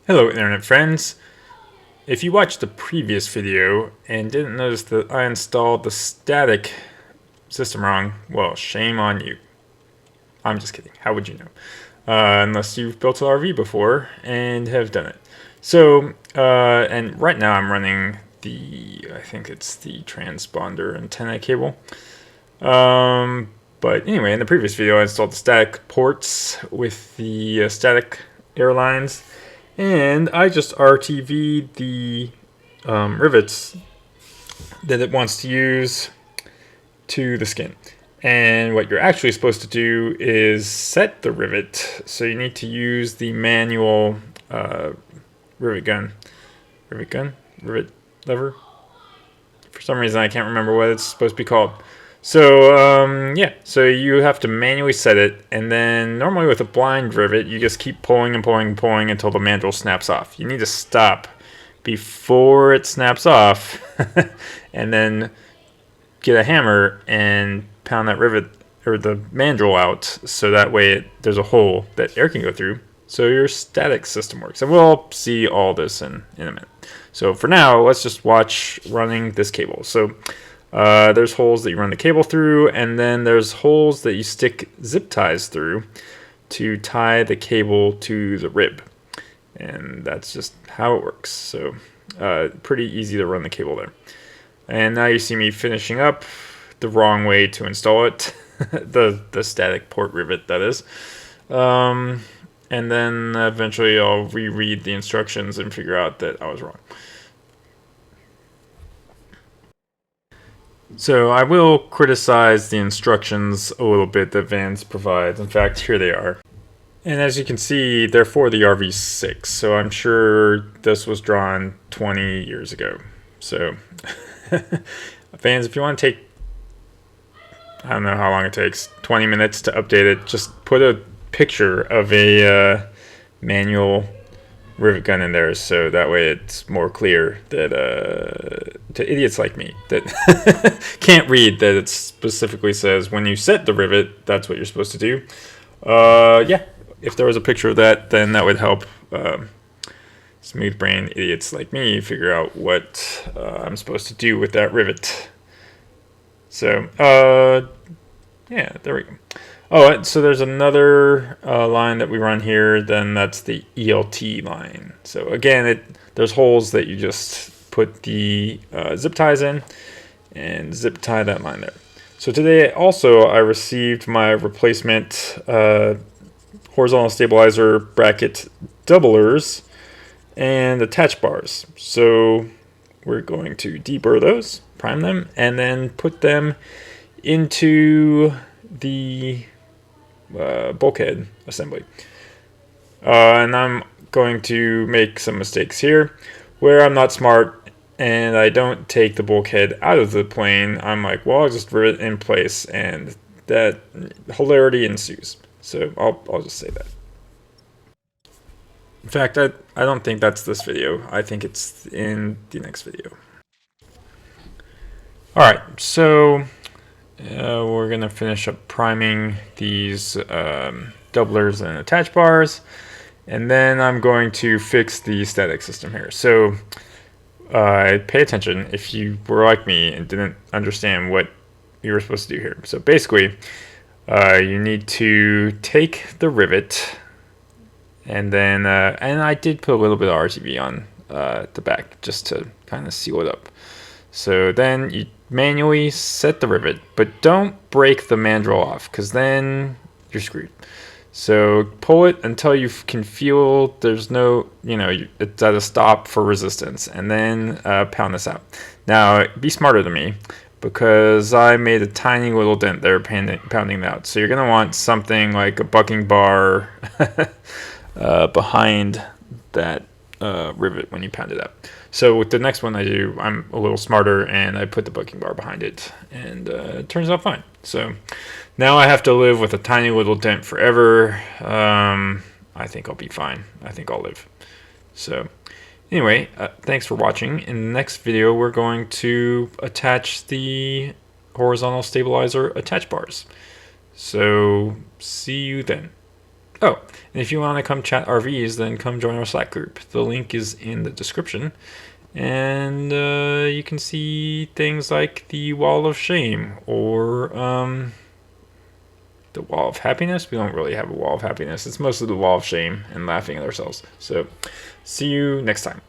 Hello internet friends. If you watched the previous video and didn't notice that I installed the static system wrong, well, shame on you. I'm just kidding. How would you know? Unless you've built an RV before and have done it. So, and right now I'm running I think it's the transponder antenna cable. But anyway, in the previous video I installed the static ports with the static airlines. And I just RTV'd the rivets that it wants to use to the skin. And what you're actually supposed to do is set the rivet. So you need to use the manual rivet lever. For some reason I can't remember what it's supposed to be called. So yeah, so you have to manually set it, and then normally with a blind rivet you just keep pulling and pulling and pulling until the mandrel snaps off. You need to stop before it snaps off and then get a hammer and pound that rivet or the mandrel out, so that way there's a hole that air can go through, so your static system works. And we'll see all this in a minute. So for now, let's just watch running this cable. So there's holes that you run the cable through, and then there's holes that you stick zip ties through to tie the cable to the rib. And that's just how it works. So pretty easy to run the cable there. And now you see me finishing up the wrong way to install it. the static port rivet, that is. And then eventually I'll reread the instructions and figure out that I was wrong. So I will criticize the instructions a little bit that Vans provides. In fact, here they are. And as you can see, they're for the RV-6, so I'm sure this was drawn 20 years ago. So, Vans, if you want to take, I don't know how long it takes, 20 minutes to update it, just put a picture of a manual rivet gun in there, so that way it's more clear that to idiots like me that can't read that it specifically says when you set the rivet, that's what you're supposed to do. Yeah, if there was a picture of that, then that would help smooth brain idiots like me figure out what I'm supposed to do with that rivet. So yeah, there we go. Oh, so there's another line that we run here, then that's the ELT line. So again, there's holes that you just put the zip ties in and zip tie that line there. So today also I received my replacement horizontal stabilizer bracket doublers and attach bars. So we're going to deburr those, prime them, and then put them into the bulkhead assembly. And I'm going to make some mistakes here where I'm not smart and I don't take the bulkhead out of the plane. I'm like, well, I'll just rivet it in place, and that hilarity ensues. So I'll just say that. In fact, I don't think that's this video. I think it's in the next video. Alright, so we're going to finish up priming these doublers and attach bars, and then I'm going to fix the static system here. So pay attention if you were like me and didn't understand what you were supposed to do here. So basically, you need to take the rivet, and then and I did put a little bit of RTV on the back just to kind of seal it up. So then you manually set the rivet, but don't break the mandrel off, because then you're screwed. So pull it until you can feel there's no, it's at a stop for resistance, and then pound this out. Now, be smarter than me, because I made a tiny little dent there pounding it out. So you're going to want something like a bucking bar behind that rivet when you pound it out. So with the next one I do, I'm a little smarter, and I put the bucking bar behind it, and it turns out fine. So now I have to live with a tiny little dent forever. I think I'll be fine. I think I'll live. So anyway, thanks for watching. In the next video, we're going to attach the horizontal stabilizer attach bars. So see you then. Oh, and if you want to come chat RVs, then come join our Slack group. The link is in the description. And you can see things like the wall of shame or the wall of happiness. We don't really have a wall of happiness. It's mostly the wall of shame and laughing at ourselves. So see you next time.